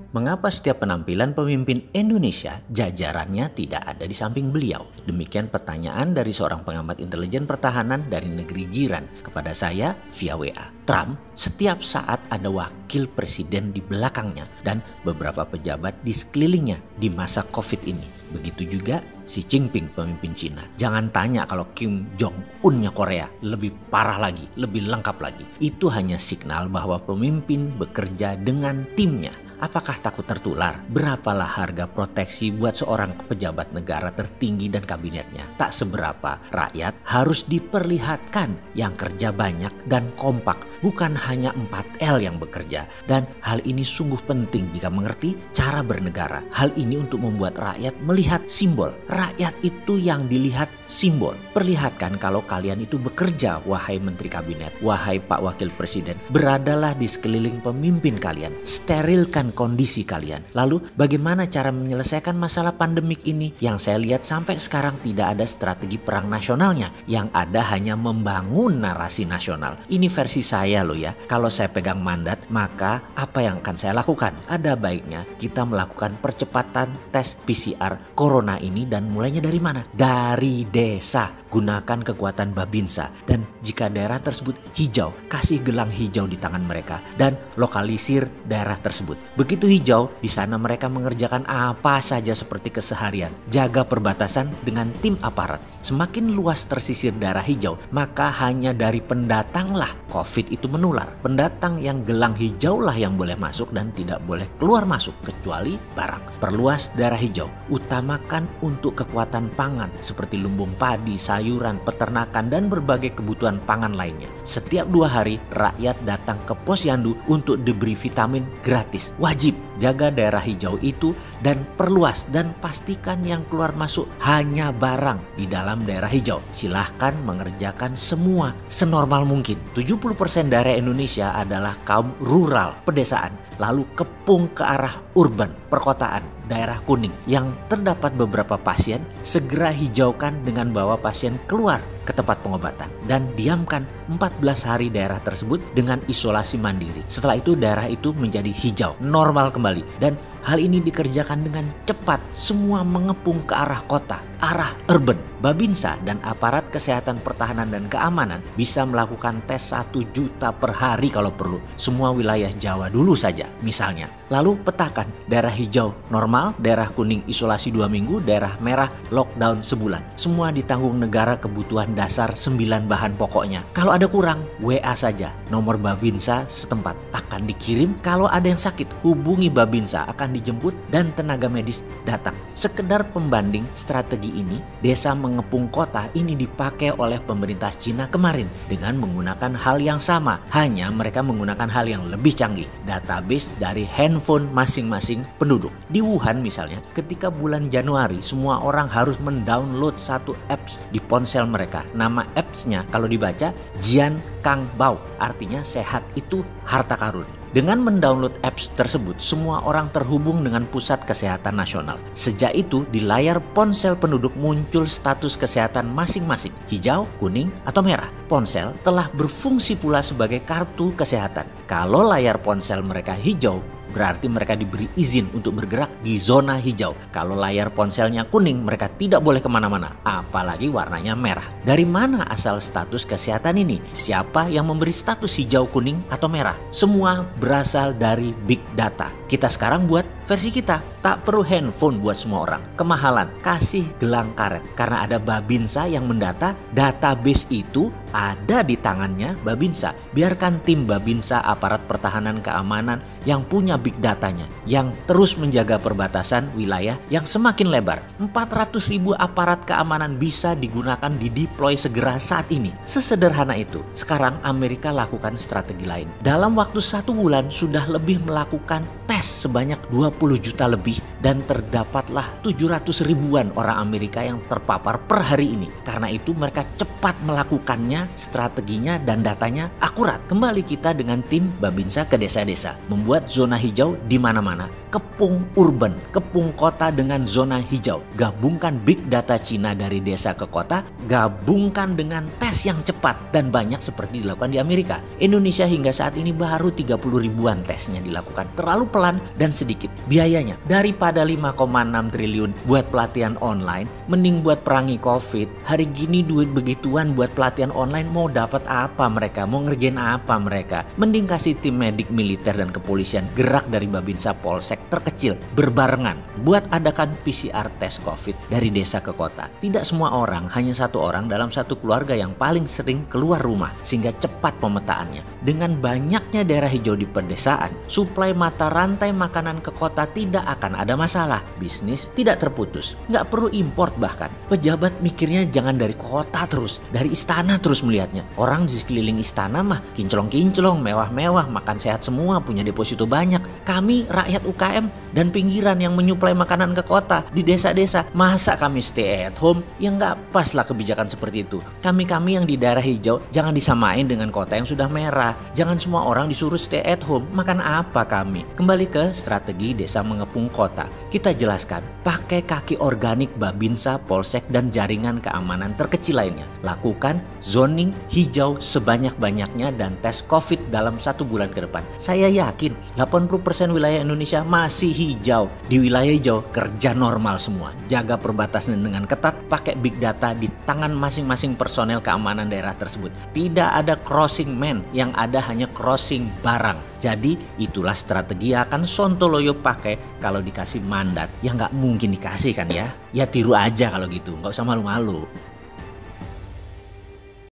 Mengapa setiap penampilan pemimpin Indonesia jajarannya tidak ada di samping beliau? Demikian pertanyaan dari seorang pengamat intelijen pertahanan dari negeri jiran kepada saya via WA. Trump setiap saat ada wakil presiden di belakangnya dan beberapa pejabat di sekelilingnya di masa COVID ini. Begitu juga Xi Jinping pemimpin Cina. Jangan tanya kalau Kim Jong-unnya Korea lebih parah lagi, lebih lengkap lagi. Itu hanya signal bahwa pemimpin bekerja dengan timnya. Apakah takut tertular? Berapalah harga proteksi buat seorang pejabat negara tertinggi dan kabinetnya? Tak seberapa. Rakyat harus diperlihatkan yang kerja banyak dan kompak. Bukan hanya 4L yang bekerja. Dan hal ini sungguh penting jika mengerti cara bernegara. Hal ini untuk membuat rakyat melihat simbol. Rakyat itu yang dilihat simbol. Perlihatkan kalau kalian itu bekerja, wahai menteri kabinet, wahai Pak Wakil Presiden. Beradalah di sekeliling pemimpin kalian. Sterilkan kondisi kalian. Lalu bagaimana cara menyelesaikan masalah pandemik ini? Yang saya lihat sampai sekarang tidak ada strategi perang nasionalnya. Yang ada hanya membangun narasi nasional. Ini versi saya loh ya. Kalau saya pegang mandat, maka apa yang akan saya lakukan? Ada baiknya kita melakukan percepatan tes PCR corona ini dan mulainya dari mana? Dari desa. Gunakan kekuatan Babinsa. Dan jika daerah tersebut hijau, kasih gelang hijau di tangan mereka dan lokalisir daerah tersebut. Begitu hijau, di sana mereka mengerjakan apa saja seperti keseharian. Jaga perbatasan dengan tim aparat. Semakin luas tersisir daerah hijau, maka hanya dari pendatanglah COVID itu menular. Pendatang yang gelang hijau lah yang boleh masuk dan tidak boleh keluar masuk kecuali barang. Perluas daerah hijau. Utamakan untuk kekuatan pangan seperti lumbung padi, sayuran, peternakan, dan berbagai kebutuhan pangan lainnya. Setiap 2 hari, rakyat datang ke posyandu untuk diberi vitamin gratis. Wajib jaga daerah hijau itu dan perluas dan pastikan yang keluar masuk hanya barang di dalam daerah hijau. Silahkan mengerjakan semua senormal mungkin. 70% daerah Indonesia adalah kaum rural, pedesaan. Lalu kepung ke arah urban, perkotaan, daerah kuning. Yang terdapat beberapa pasien, segera hijaukan dengan bawa pasien keluar ke tempat pengobatan. Dan diamkan 14 hari daerah tersebut dengan isolasi mandiri. Setelah itu daerah itu menjadi hijau, normal kembali. Dan hal ini dikerjakan dengan cepat, semua mengepung ke arah kota, arah urban. Babinsa dan aparat kesehatan pertahanan dan keamanan bisa melakukan tes 1 juta per hari kalau perlu. Semua wilayah Jawa dulu saja misalnya. Lalu petakan daerah hijau normal, daerah kuning isolasi 2 minggu, daerah merah lockdown sebulan. Semua ditanggung negara kebutuhan dasar 9 bahan pokoknya. Kalau ada kurang, WA saja. Nomor Babinsa setempat akan dikirim. Kalau ada yang sakit, hubungi Babinsa akan dijemput dan tenaga medis datang. Sekedar pembanding strategi ini, desa mengepung kota ini dipakai oleh pemerintah Cina kemarin dengan menggunakan hal yang sama. Hanya mereka menggunakan hal yang lebih canggih. Database dari handphone masing-masing penduduk. Di Wuhan misalnya, ketika bulan Januari semua orang harus mendownload satu apps di ponsel mereka. Nama appsnya kalau dibaca Jian Kang Bao, artinya sehat itu harta karun. Dengan mendownload apps tersebut, semua orang terhubung dengan pusat kesehatan nasional. Sejak itu, di layar ponsel penduduk muncul status kesehatan masing-masing, hijau, kuning, atau merah. Ponsel telah berfungsi pula sebagai kartu kesehatan. Kalau layar ponsel mereka hijau, berarti mereka diberi izin untuk bergerak di zona hijau. Kalau layar ponselnya kuning, mereka tidak boleh kemana-mana, apalagi warnanya merah. Dari mana asal status kesehatan ini? Siapa yang memberi status hijau, kuning, atau merah? Semua berasal dari big data. Kita sekarang buat versi kita. Tak perlu handphone buat semua orang. Kemahalan, kasih gelang karet. Karena ada Babinsa yang mendata, database itu ada di tangannya Babinsa. Biarkan tim Babinsa, aparat pertahanan keamanan yang punya big datanya, yang terus menjaga perbatasan wilayah yang semakin lebar. 400.000 aparat keamanan bisa digunakan dideploy segera saat ini. Sesederhana itu. Sekarang Amerika lakukan strategi lain. Dalam waktu 1 bulan sudah lebih melakukan tes sebanyak 20 juta lebih dan terdapatlah 700 ribuan orang Amerika yang terpapar per hari ini. Karena itu mereka cepat melakukannya, strateginya dan datanya akurat. Kembali kita dengan tim Babinsa ke desa-desa, membuat zona hijau di mana-mana. kepung urban, kepung kota dengan zona hijau. Gabungkan big data Cina dari desa ke kota, gabungkan dengan tes yang cepat dan banyak seperti dilakukan di Amerika. Indonesia hingga saat ini baru 30 ribuan tesnya dilakukan, terlalu pelan dan sedikit. Biayanya daripada 5,6 triliun buat pelatihan online, mending buat perangi COVID. Hari gini duit begituan buat pelatihan online mau dapat apa mereka? Mau ngerjain apa mereka? Mending kasih tim medik militer dan kepolisian gerak dari Babinsa Polsek terkecil berbarengan buat adakan PCR tes COVID dari desa ke kota. Tidak semua orang, hanya satu orang dalam satu keluarga yang paling sering keluar rumah sehingga cepat pemetaannya. Dengan banyaknya daerah hijau di pedesaan, suplai mata rantai makanan ke kota tidak akan ada masalah. Bisnis tidak terputus, nggak perlu import bahkan. Pejabat mikirnya jangan dari kota terus, dari istana terus melihatnya. Orang di sekeliling istana mah kinclong-kinclong, mewah-mewah, makan sehat semua, punya deposito banyak. Kami rakyat UKM dan pinggiran yang menyuplai makanan ke kota di desa-desa, masa kami stay at home? Ya nggak pas lah kebijakan seperti itu. Kami yang di daerah hijau jangan disamain dengan kota yang sudah merah. Jangan semua orang disuruh stay at home. Makan apa kami? Kembali ke strategi desa mengepung kota. Kita jelaskan, pakai kaki organik Babinsa, Polsek, dan jaringan keamanan terkecil lainnya. Lakukan zoning hijau sebanyak-banyaknya dan tes COVID dalam 1 bulan ke depan. Saya yakin 80% wilayah Indonesia masih hijau. Di wilayah hijau kerja normal semua. Jaga perbatasan dengan ketat, pakai big data di tangan masing-masing personel keamanan daerah tersebut. Tidak ada crossing man, yang ada hanya crossing barang. Jadi itulah strategi yang akan Sontoloyo pakai kalau dikasih mandat. Ya nggak mungkin dikasih kan ya. Ya tiru aja kalau gitu, nggak usah malu-malu.